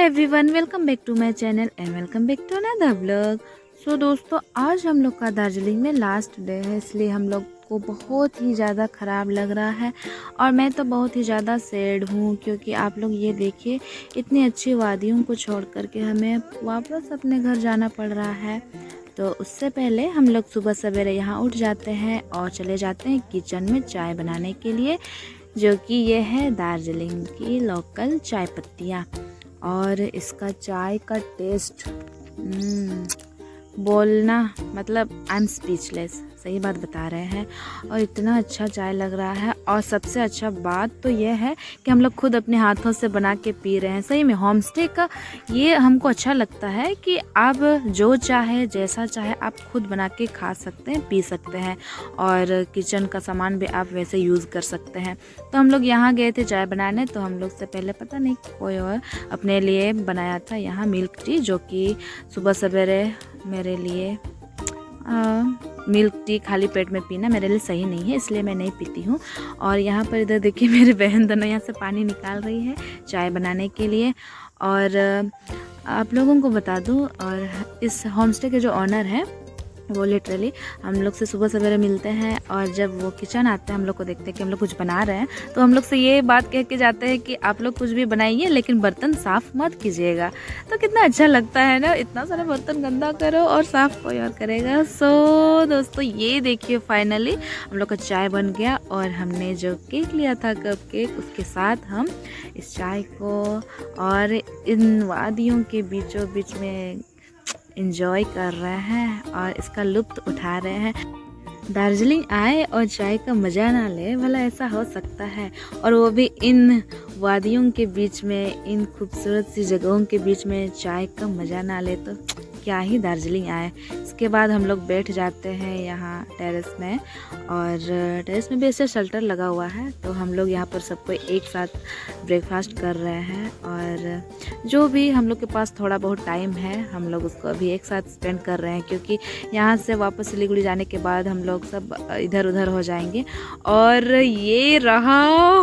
Everyone, welcome back to my channel and welcome back to another vlog. So दोस्तों, आज हम लोग का दार्जिलिंग में लास्ट डे है, इसलिए हम लोग को बहुत ही ज़्यादा ख़राब लग रहा है और मैं तो बहुत ही ज़्यादा सैड हूँ, क्योंकि आप लोग ये देखिए, इतनी अच्छी वादियों को छोड़ कर के हमें वापस अपने घर जाना पड़ रहा है। तो उससे पहले हम लोग सुबह सवेरे यहाँ उठ जाते हैं और चले जाते हैं किचन में चाय बनाने के लिए, जो कि ये है दार्जिलिंग की लोकल चाय पत्तियाँ। और इसका चाय का टेस्ट बोलना मतलब आई एम स्पीचलेस, सही बात बता रहे हैं। और इतना अच्छा चाय लग रहा है, और सबसे अच्छा बात तो ये है कि हम लोग खुद अपने हाथों से बना के पी रहे हैं। सही में होम स्टे का ये हमको अच्छा लगता है कि आप जो चाहे जैसा चाहे आप खुद बना के खा सकते हैं, पी सकते हैं, और किचन का सामान भी आप वैसे यूज़ कर सकते हैं। तो हम लोग यहाँ गए थे चाय बनाने, तो हम लोग से पहले पता नहीं कोई और अपने लिए बनाया था यहाँ मिल्क टी, जो कि सुबह सवेरे मेरे लिए मिल्क टी खाली पेट में पीना मेरे लिए सही नहीं है, इसलिए मैं नहीं पीती हूँ। और यहाँ पर इधर देखिए, मेरी बहन दोनों यहाँ से पानी निकाल रही है चाय बनाने के लिए। और आप लोगों को बता दूँ, और इस होमस्टे के जो ऑनर हैं वो लिटरली हम लोग से सुबह सवेरे मिलते हैं, और जब वो किचन आते हैं हम लोग को देखते हैं कि हम लोग कुछ बना रहे हैं, तो हम लोग से ये बात कह के जाते हैं कि आप लोग कुछ भी बनाइए लेकिन बर्तन साफ़ मत कीजिएगा। तो कितना अच्छा लगता है ना, इतना सारा बर्तन गंदा करो और साफ़ कोई और करेगा। सो दोस्तों, ये देखिए फाइनली हम लोग का चाय बन गया, और हमने जो केक लिया था कप केक, उसके साथ हम इस चाय को और इन वादियों के बीचों बीच में एंजॉय कर रहे हैं और इसका लुत्फ़ उठा रहे हैं। दार्जिलिंग आए और चाय का मज़ा ना ले, भला ऐसा हो सकता है? और वो भी इन वादियों के बीच में, इन खूबसूरत सी जगहों के बीच में चाय का मज़ा ना ले तो क्या ही दार्जिलिंग आए। इसके बाद हम लोग बैठ जाते हैं यहाँ टेरेस में, और टेरेस में भी ऐसे शेल्टर लगा हुआ है, तो हम लोग यहाँ पर सबको एक साथ ब्रेकफास्ट कर रहे हैं। और जो भी हम लोग के पास थोड़ा बहुत टाइम है, हम लोग उसको अभी एक साथ स्पेंड कर रहे हैं, क्योंकि यहाँ से वापस सिलीगुड़ी जाने के बाद हम लोग सब इधर उधर हो जाएंगे। और ये रहा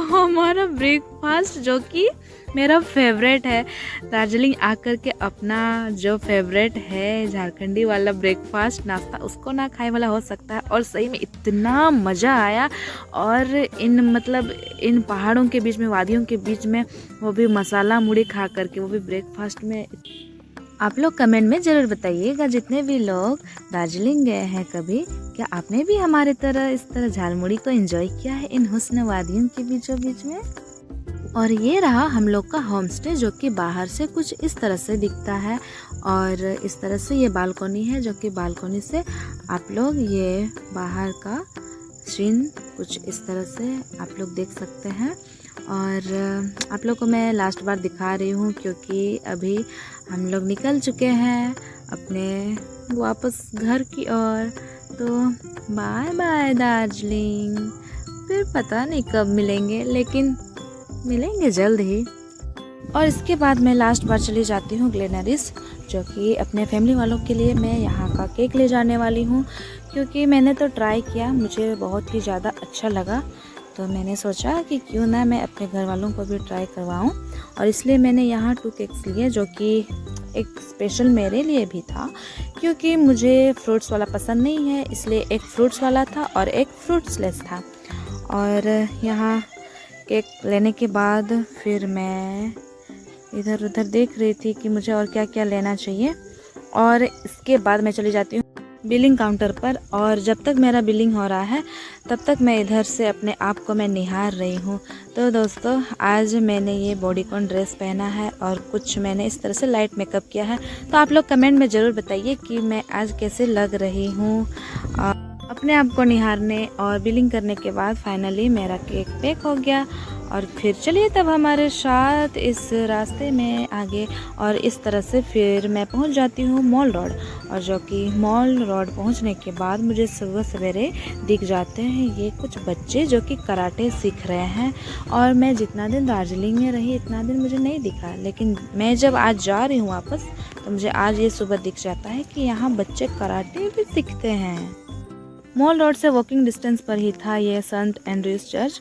हमारा ब्रेकफास्ट, जो कि मेरा फेवरेट है। दार्जिलिंग आकर के अपना जो फेवरेट है झारखंडी वाला ब्रेकफास्ट नाश्ता, उसको ना खाए वाला हो सकता है। और सही में इतना मज़ा आया, और इन पहाड़ों के बीच में, वादियों के बीच में, वो भी मसाला मुड़ी खा करके, वो भी ब्रेकफास्ट में। आप लोग कमेंट में ज़रूर बताइएगा, जितने भी लोग दार्जिलिंग गए हैं कभी, क्या आपने भी हमारे तरह इस तरह झालमुड़ी को एंजॉय किया है इन हुस्न वादियों के बीचों बीच में। और ये रहा हम लोग का होम स्टे, जो कि बाहर से कुछ इस तरह से दिखता है, और इस तरह से ये बालकनी है, जो कि बालकनी से आप लोग ये बाहर का सीन कुछ इस तरह से आप लोग देख सकते हैं। और आप लोग को मैं लास्ट बार दिखा रही हूँ, क्योंकि अभी हम लोग निकल चुके हैं अपने वापस घर की ओर। तो बाय बाय दार्जिलिंग, फिर पता नहीं कब मिलेंगे, लेकिन मिलेंगे जल्द ही। और इसके बाद मैं लास्ट बार चली जाती हूँ ग्लेनरिस, जो कि अपने फैमिली वालों के लिए मैं यहाँ का केक ले जाने वाली हूँ, क्योंकि मैंने तो ट्राई किया, मुझे बहुत ही ज़्यादा अच्छा लगा। तो मैंने सोचा कि क्यों ना मैं अपने घर वालों को भी ट्राई करवाऊँ, और इसलिए मैंने यहाँ 2 केक्स लिए, जो कि एक स्पेशल मेरे लिए भी था, क्योंकि मुझे फ्रूट्स वाला पसंद नहीं है, इसलिए एक फ्रूट्स वाला था और एक फ्रूट्सलेस था। और यहाँ केक लेने के बाद फिर मैं इधर उधर देख रही थी कि मुझे और क्या क्या लेना चाहिए, और इसके बाद मैं चली जाती हूँ बिलिंग काउंटर पर। और जब तक मेरा बिलिंग हो रहा है, तब तक मैं इधर से अपने आप को मैं निहार रही हूँ। तो दोस्तों, आज मैंने ये बॉडीकॉन ड्रेस पहना है, और कुछ मैंने इस तरह से लाइट मेकअप किया है। तो आप लोग कमेंट में ज़रूर बताइए कि मैं आज कैसे लग रही हूँ। अपने आप को निहारने और बिलिंग करने के बाद फाइनली मेरा केक पैक हो गया। और फिर चलिए तब हमारे साथ इस रास्ते में आगे, और इस तरह से फिर मैं पहुंच जाती हूँ मॉल रोड। और जो कि मॉल रोड पहुंचने के बाद मुझे सुबह सवेरे दिख जाते हैं ये कुछ बच्चे, जो कि कराटे सीख रहे हैं। और मैं जितना दिन दार्जिलिंग में रही, इतना दिन मुझे नहीं दिखा, लेकिन मैं जब आज जा रही हूँ वापस, तो मुझे आज ये सुबह दिख जाता है कि यहाँ बच्चे कराटे भी सीखते हैं। मॉल रोड से वॉकिंग डिस्टेंस पर ही था ये सेंट एंड्रयूज चर्च,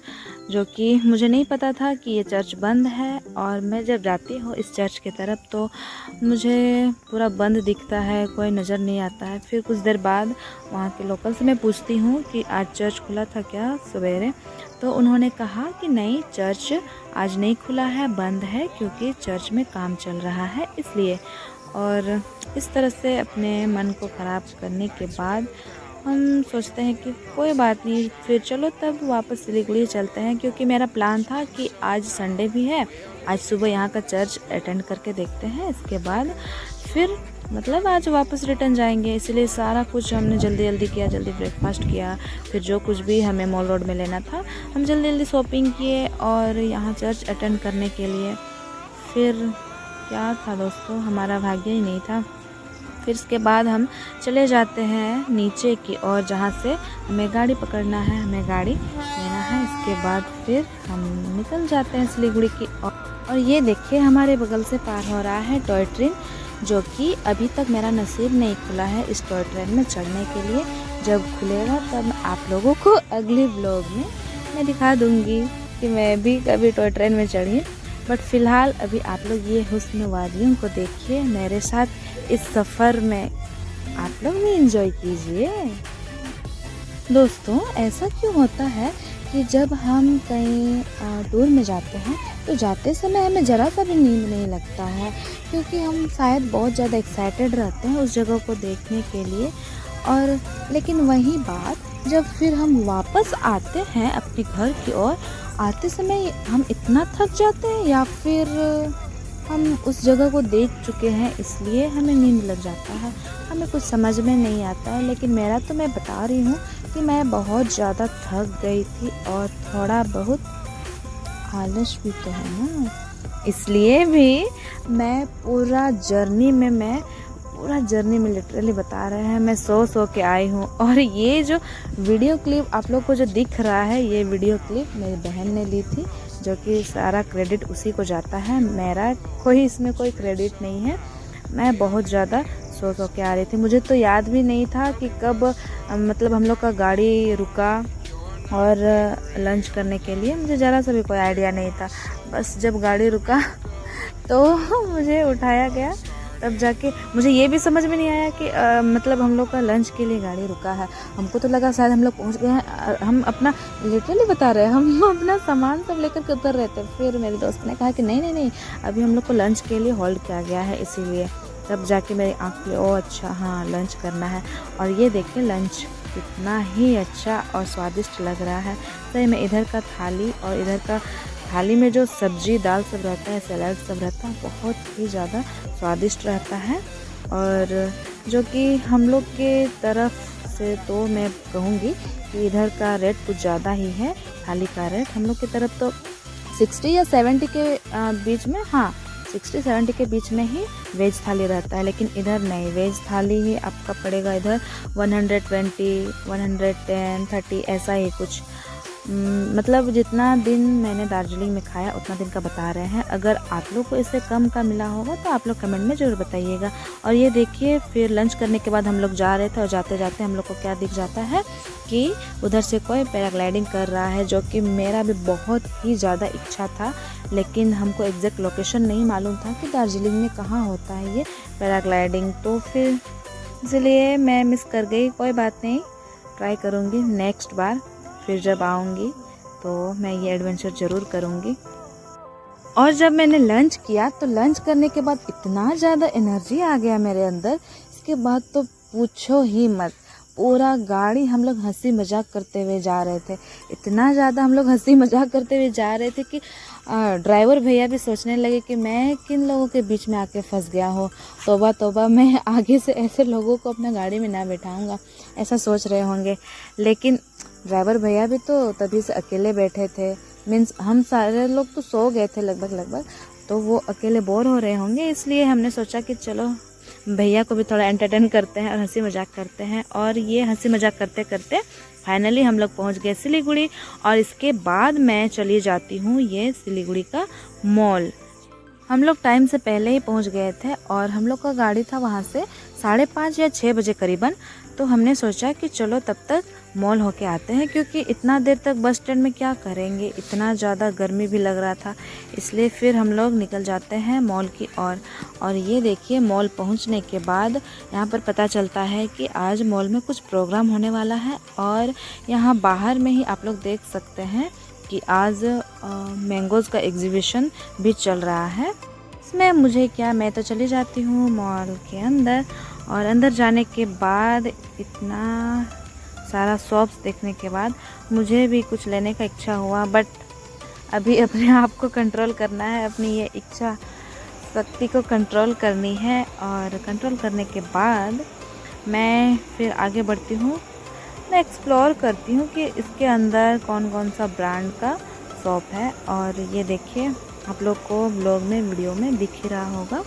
जो कि मुझे नहीं पता था कि ये चर्च बंद है। और मैं जब जाती हूँ इस चर्च की तरफ तो मुझे पूरा बंद दिखता है, कोई नज़र नहीं आता है। फिर कुछ देर बाद वहाँ के लोकल से मैं पूछती हूँ कि आज चर्च खुला था क्या सवेरे, तो उन्होंने कहा कि नहीं, चर्च आज नहीं खुला है, बंद है, क्योंकि चर्च में काम चल रहा है इसलिए। और इस तरह से अपने मन को ख़राब करने के बाद हम सोचते हैं कि कोई बात नहीं, फिर चलो तब वापस सिलीगुड़ी चलते हैं, क्योंकि मेरा प्लान था कि आज संडे भी है, आज सुबह यहाँ का चर्च अटेंड करके देखते हैं, इसके बाद फिर मतलब आज वापस रिटर्न जाएंगे। इसलिए सारा कुछ हमने जल्दी जल्दी किया, जल्दी ब्रेकफास्ट किया, फिर जो कुछ भी हमें मॉल रोड में लेना था हम जल्दी जल्दी शॉपिंग किए और यहाँ चर्च अटेंड करने के लिए। फिर क्या था दोस्तों, हमारा भाग्य ही नहीं था। फिर इसके बाद हम चले जाते हैं नीचे की और जहाँ से हमें गाड़ी पकड़ना है, हमें गाड़ी लेना है। इसके बाद फिर हम निकल जाते हैं सिलीगुड़ी की। और ये देखिए हमारे बगल से पार हो रहा है टॉय ट्रेन, जो कि अभी तक मेरा नसीब नहीं खुला है इस टॉय ट्रेन में चढ़ने के लिए। जब खुलेगा तब आप लोगों को अगले व्लॉग में मैं दिखा दूँगी कि मैं भी कभी टॉय ट्रेन में चढ़ी। बट फ़िलहाल अभी आप लोग ये हुस्न वादियों को देखिए मेरे साथ इस सफ़र में, आप लोग भी एंजॉय कीजिए। दोस्तों ऐसा क्यों होता है कि जब हम कहीं टूर में जाते हैं तो जाते समय हमें ज़रा सा भी नींद नहीं लगता है, क्योंकि हम शायद बहुत ज़्यादा एक्साइटेड रहते हैं उस जगह को देखने के लिए। और लेकिन वही बात जब फिर हम वापस आते हैं अपने घर की ओर, आते समय हम इतना थक जाते हैं या फिर हम उस जगह को देख चुके हैं इसलिए हमें नींद लग जाता है, हमें कुछ समझ में नहीं आता है। लेकिन मेरा तो मैं बता रही हूँ कि मैं बहुत ज़्यादा थक गई थी और थोड़ा बहुत आलस भी तो है ना, इसलिए भी मैं पूरा जर्नी में लिटरली बता रहे हैं, मैं सो के आई हूँ। और ये जो वीडियो क्लिप आप लोग को जो दिख रहा है, ये वीडियो क्लिप मेरी बहन ने ली थी, जो कि सारा क्रेडिट उसी को जाता है, मेरा इसमें कोई क्रेडिट नहीं है। मैं बहुत ज़्यादा सो के आ रही थी, मुझे तो याद भी नहीं था कि कब मतलब हम लोग का गाड़ी रुका और लंच करने के लिए, मुझे ज़रा सा भी कोई आइडिया नहीं था। बस जब गाड़ी रुका तो मुझे उठाया गया, तब जाके मुझे ये भी समझ में नहीं आया कि मतलब हम लोग का लंच के लिए गाड़ी रुका है। हमको तो लगा शायद हम लोग पहुंच गए हैं, हम अपना लिटरली बता रहे हैं, हम अपना सामान सब लेकर के उतर रहे थे। फिर मेरे दोस्त ने कहा कि नहीं, अभी हम लोग को लंच के लिए होल्ड किया गया है, इसीलिए। तब जाके मेरी आँख खुली, ओह अच्छा हाँ लंच करना है। और ये देखिए लंच कितना ही अच्छा और स्वादिष्ट लग रहा है। सही में इधर का थाली और इधर का थाली में जो सब्जी दाल सब रहता है, सलाद सब रहता है, बहुत ही ज़्यादा स्वादिष्ट रहता है। और जो कि हम लोग के तरफ से तो मैं कहूँगी कि इधर का रेट कुछ ज़्यादा ही है, थाली का रेट। हम लोग की तरफ तो 60 या 70 के बीच में, हाँ 60-70 के बीच में ही वेज थाली रहता है, लेकिन इधर नहीं, वेज थाली ही आपका पड़ेगा इधर 120, 110, 30 ऐसा ही कुछ। मतलब जितना दिन मैंने दार्जिलिंग में खाया उतना दिन का बता रहे हैं। अगर आप लोग को इससे कम का मिला होगा तो आप लोग कमेंट में ज़रूर बताइएगा। और ये देखिए फिर लंच करने के बाद हम लोग जा रहे थे और जाते जाते हम लोग को क्या दिख जाता है कि उधर से कोई पैराग्लाइडिंग कर रहा है, जो कि मेरा भी बहुत ही ज़्यादा इच्छा था, लेकिन हमको एग्जैक्ट लोकेशन नहीं मालूम था कि दार्जिलिंग में कहाँ होता है ये पैराग्लाइडिंग, तो फिर इसलिए मैं मिस कर गई। कोई बात नहीं, ट्राई करूँगी नेक्स्ट बार, फिर जब आऊँगी तो मैं ये एडवेंचर ज़रूर करूँगी। और जब मैंने लंच किया तो लंच करने के बाद इतना ज़्यादा एनर्जी आ गया मेरे अंदर, इसके बाद तो पूछो ही मत। पूरा गाड़ी हम लोग हंसी मजाक करते हुए जा रहे थे, इतना ज़्यादा हम लोग हंसी मजाक करते हुए जा रहे थे कि ड्राइवर भैया भी सोचने लगे कि मैं किन लोगों के बीच में आके फंस गया हूँ, तौबा तौबा, मैं आगे से ऐसे लोगों को अपना गाड़ी में ना बैठाऊँगा, ऐसा सोच रहे होंगे। लेकिन ड्राइवर भैया भी तो तभी से अकेले बैठे थे, मीन्स हम सारे लोग तो सो गए थे लगभग, तो वो अकेले बोर हो रहे होंगे, इसलिए हमने सोचा कि चलो भैया को भी थोड़ा एंटरटेन करते हैं और हंसी मजाक करते हैं। और ये हंसी मजाक करते करते फाइनली हम लोग पहुंच गए सिलीगुड़ी। और इसके बाद मैं चली जाती हूँ ये सिलीगुड़ी का मॉल। हम लोग टाइम से पहले ही पहुंच गए थे और हम लोग का गाड़ी था वहां से 5:30 या 6 बजे करीबन। तो हमने सोचा कि चलो तब तक मॉल होके आते हैं, क्योंकि इतना देर तक बस स्टैंड में क्या करेंगे, इतना ज़्यादा गर्मी भी लग रहा था। इसलिए फिर हम लोग निकल जाते हैं मॉल की ओर। और ये देखिए, मॉल पहुंचने के बाद यहाँ पर पता चलता है कि आज मॉल में कुछ प्रोग्राम होने वाला है। और यहाँ बाहर में ही आप लोग देख सकते हैं कि आज मैंगोज़ का एग्जीबिशन भी चल रहा है। इसमें मुझे क्या, मैं तो चली जाती हूँ मॉल के अंदर। और अंदर जाने के बाद इतना सारा शॉप्स देखने के बाद मुझे भी कुछ लेने का इच्छा हुआ, बट अभी अपने आप को कंट्रोल करना है, अपनी ये इच्छा शक्ति को कंट्रोल करनी है। और कंट्रोल करने के बाद मैं फिर आगे बढ़ती हूँ। मैं एक्सप्लोर करती हूँ कि इसके अंदर कौन कौन सा ब्रांड का शॉप है। और ये देखिए, आप लोग को ब्लॉग में, वीडियो में दिख ही रहा होगा।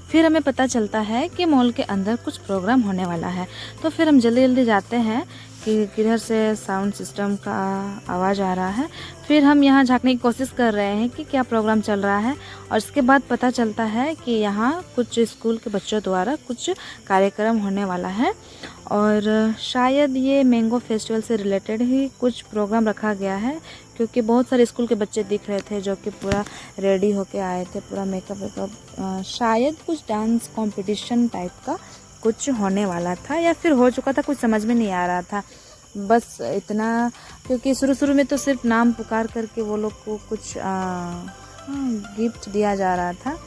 फिर हमें पता चलता है कि मॉल के अंदर कुछ प्रोग्राम होने वाला है। तो फिर हम जल्दी जल्दी जाते हैं कि किधर से साउंड सिस्टम का आवाज़ आ रहा है। फिर हम यहाँ झांकने की कोशिश कर रहे हैं कि क्या प्रोग्राम चल रहा है। और इसके बाद पता चलता है कि यहाँ कुछ स्कूल के बच्चों द्वारा कुछ कार्यक्रम होने वाला है। और शायद ये मैंगो फेस्टिवल से रिलेटेड ही कुछ प्रोग्राम रखा गया है, क्योंकि बहुत सारे स्कूल के बच्चे दिख रहे थे जो कि पूरा रेडी होके आए थे, पूरा मेकअप वेकअप। शायद कुछ डांस कंपटीशन टाइप का कुछ होने वाला था, या फिर हो चुका था, कुछ समझ में नहीं आ रहा था। बस इतना, क्योंकि शुरू में तो सिर्फ नाम पुकार करके वो लोग को कुछ गिफ्ट दिया जा रहा था,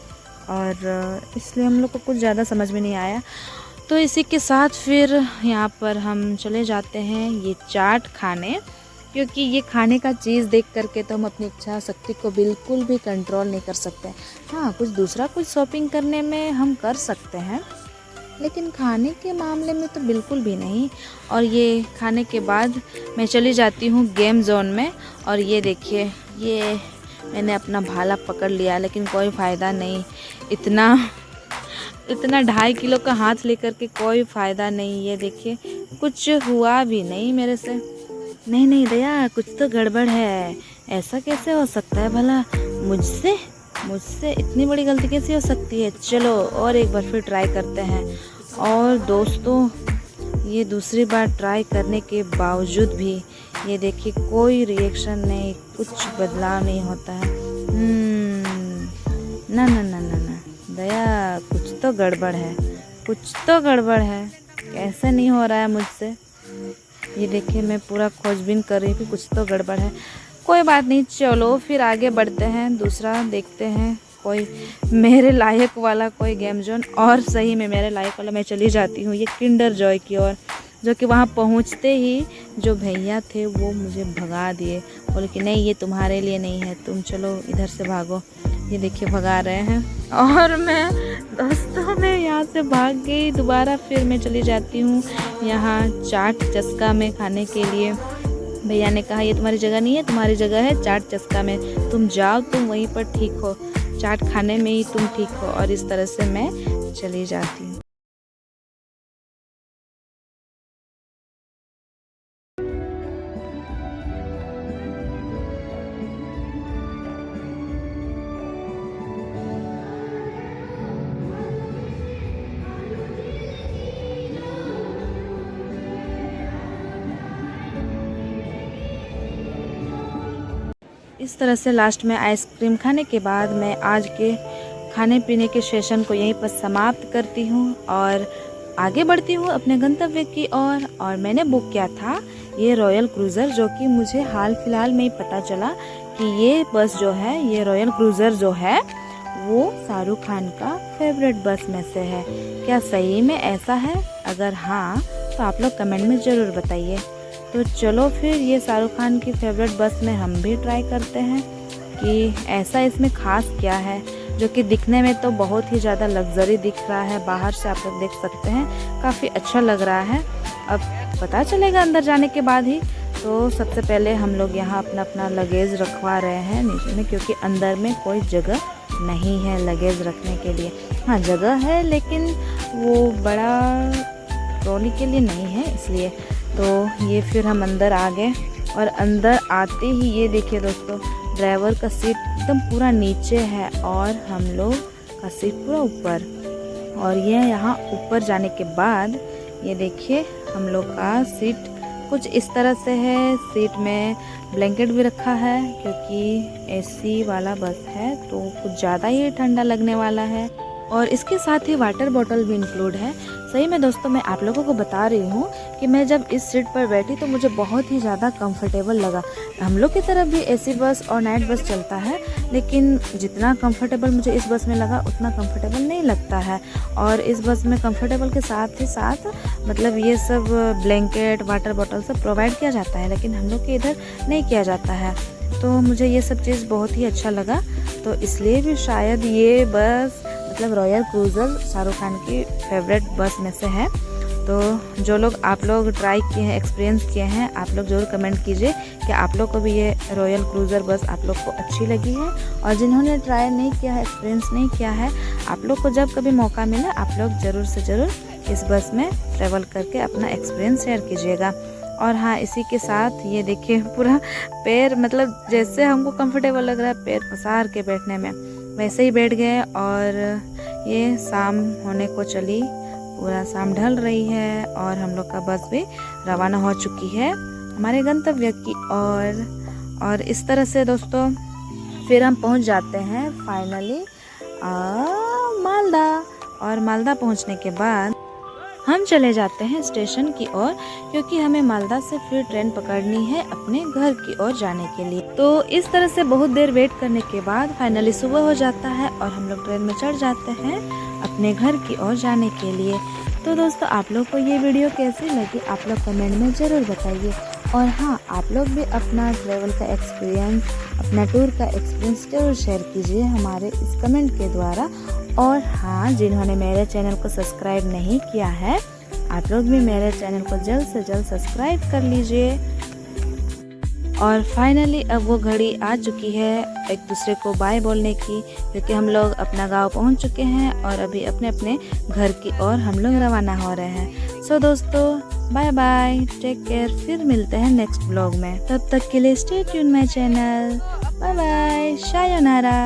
और इसलिए हम लोग को कुछ ज़्यादा समझ में नहीं आया। तो इसी के साथ फिर यहाँ पर हम चले जाते हैं ये चाट खाने, क्योंकि ये खाने का चीज़ देख करके तो हम अपनी इच्छा शक्ति को बिल्कुल भी कंट्रोल नहीं कर सकते। हाँ, कुछ दूसरा कुछ शॉपिंग करने में हम कर सकते हैं, लेकिन खाने के मामले में तो बिल्कुल भी नहीं। और ये खाने के बाद मैं चली जाती हूँ गेम जोन में। और ये देखिए, ये मैंने अपना भाला पकड़ लिया, लेकिन कोई फ़ायदा नहीं। इतना 2.5 किलो का हाथ लेकर के कोई फ़ायदा नहीं। ये देखिए, कुछ हुआ भी नहीं मेरे से। नहीं दया, कुछ तो गड़बड़ है। ऐसा कैसे हो सकता है भला? मुझसे इतनी बड़ी गलती कैसे हो सकती है? चलो और एक बार फिर ट्राई करते हैं। और दोस्तों, ये दूसरी बार ट्राई करने के बावजूद भी ये देखिए, कोई रिएक्शन नहीं, कुछ बदलाव नहीं होता है। ना दया, कुछ तो गड़बड़ है। कैसे नहीं हो रहा है मुझसे? ये देखिए, मैं पूरा खोजबीन कर रही हूँ, कुछ तो गड़बड़ है। कोई बात नहीं, चलो फिर आगे बढ़ते हैं, दूसरा देखते हैं कोई मेरे लायक वाला कोई गेम जोन। और सही में मेरे लायक वाला मैं चली जाती हूँ ये किंडर जॉय की ओर, जो कि वहाँ पहुँचते ही जो भैया थे वो मुझे भगा दिए, बोले कि नहीं, ये तुम्हारे लिए नहीं है, तुम चलो इधर से भागो। ये देखिए, भगा रहे हैं। और मैं दोस्तों में यहाँ से भाग गई दोबारा। फिर मैं चली जाती हूँ यहाँ चाट चस्का में खाने के लिए। भैया ने कहा, ये तुम्हारी जगह नहीं है, तुम्हारी जगह है चाट चस्का में, तुम जाओ, तुम वहीं पर ठीक हो, चाट खाने में ही तुम ठीक हो। और इस तरह से मैं चली जाती हूँ। इस तरह से लास्ट में आइसक्रीम खाने के बाद मैं आज के खाने पीने के सेशन को यहीं पर समाप्त करती हूँ और आगे बढ़ती हूँ अपने गंतव्य की ओर। और मैंने बुक किया था ये रॉयल क्रूज़र, जो कि मुझे हाल फिलहाल में ही पता चला कि ये बस जो है, ये रॉयल क्रूज़र जो है वो शाहरुख खान का फेवरेट बस में से है। क्या सही में ऐसा है? अगर हाँ तो आप लोग कमेंट में ज़रूर बताइए। तो चलो फिर ये शाहरुख खान की फेवरेट बस में हम भी ट्राई करते हैं कि ऐसा इसमें ख़ास क्या है, जो कि दिखने में तो बहुत ही ज़्यादा लग्जरी दिख रहा है। बाहर से आप लोग देख सकते हैं, काफ़ी अच्छा लग रहा है। अब पता चलेगा अंदर जाने के बाद ही। तो सबसे पहले हम लोग यहाँ अपना अपना लगेज रखवा रहे हैं नीचे में, क्योंकि अंदर में कोई जगह नहीं है लगेज रखने के लिए। हाँ जगह है लेकिन वो बड़ा ट्रॉली के लिए नहीं है, इसलिए तो ये फिर हम अंदर आ गए। और अंदर आते ही ये देखिए दोस्तों, ड्राइवर का सीट एकदम पूरा नीचे है और हम लोग का सीट पूरा ऊपर। और ये यहाँ ऊपर जाने के बाद ये देखिए हम लोग का सीट कुछ इस तरह से है। सीट में ब्लैंकेट भी रखा है क्योंकि एसी वाला बस है तो कुछ ज़्यादा ही ठंडा लगने वाला है। और इसके साथ ही वाटर बॉटल भी इंक्लूड है। सही में दोस्तों मैं आप लोगों को बता रही हूँ कि मैं जब इस सीट पर बैठी तो मुझे बहुत ही ज़्यादा कंफर्टेबल लगा। हम लोग की तरफ भी एसी बस और नाइट बस चलता है, लेकिन जितना कंफर्टेबल मुझे इस बस में लगा उतना कंफर्टेबल नहीं लगता है। और इस बस में कंफर्टेबल के साथ ही साथ मतलब ये सब ब्लैंकेट वाटर बॉटल सब प्रोवाइड किया जाता है, लेकिन हम लोग के इधर नहीं किया जाता है। तो मुझे ये सब चीज़ बहुत ही अच्छा लगा, तो इसलिए भी शायद ये बस मतलब रॉयल क्रूज़र शाहरुख खान की फेवरेट बस में से है। तो जो लोग आप लोग ट्राई किए हैं, एक्सपीरियंस किए हैं, आप लोग ज़रूर कमेंट कीजिए कि आप लोग को भी ये रॉयल क्रूज़र बस आप लोग को अच्छी लगी है। और जिन्होंने ट्राई नहीं किया है, एक्सपीरियंस नहीं किया है, आप लोग को जब कभी मौका मिले आप लोग ज़रूर से ज़रूर इस बस में ट्रैवल करके अपना एक्सपीरियंस शेयर कीजिएगा। और हाँ इसी के साथ ये देखिए पूरा पैर मतलब जैसे हमको कंफर्टेबल लग रहा है पैर पसार के बैठने में, वैसे ही बैठ गए। और ये शाम होने को चली, पूरा शाम ढल रही है और हम लोग का बस भी रवाना हो चुकी है हमारे गंतव्य की ओर। और इस तरह से दोस्तों फिर हम पहुंच जाते हैं फाइनली मालदा। और मालदा पहुंचने के बाद हम चले जाते हैं स्टेशन की ओर, क्योंकि हमें मालदा से फिर ट्रेन पकड़नी है अपने घर की ओर जाने के लिए। तो इस तरह से बहुत देर वेट करने के बाद फाइनली सुबह हो जाता है और हम लोग ट्रेन में चढ़ जाते हैं अपने घर की ओर जाने के लिए। तो दोस्तों आप लोग को ये वीडियो कैसी लगी आप लोग कमेंट में ज़रूर बताइए। और हाँ आप लोग भी अपना ट्रैवल का एक्सपीरियंस, अपना टूर का एक्सपीरियंस जरूर शेयर कीजिए हमारे इस कमेंट के द्वारा। और हाँ जिन्होंने मेरे चैनल को सब्सक्राइब नहीं किया है आप लोग भी मेरे चैनल को जल्द से जल्द सब्सक्राइब कर लीजिए। और फाइनली अब वो घड़ी आ चुकी है एक दूसरे को बाय बोलने की, क्योंकि हम लोग अपना गांव पहुंच चुके हैं और अभी अपने अपने घर की ओर हम लोग रवाना हो रहे हैं। सो दोस्तों बाय बाय, टेक केयर, फिर मिलते हैं नेक्स्ट ब्लॉग में। तब तक के लिए stay tune my channel. Bye bye, शायोनारा।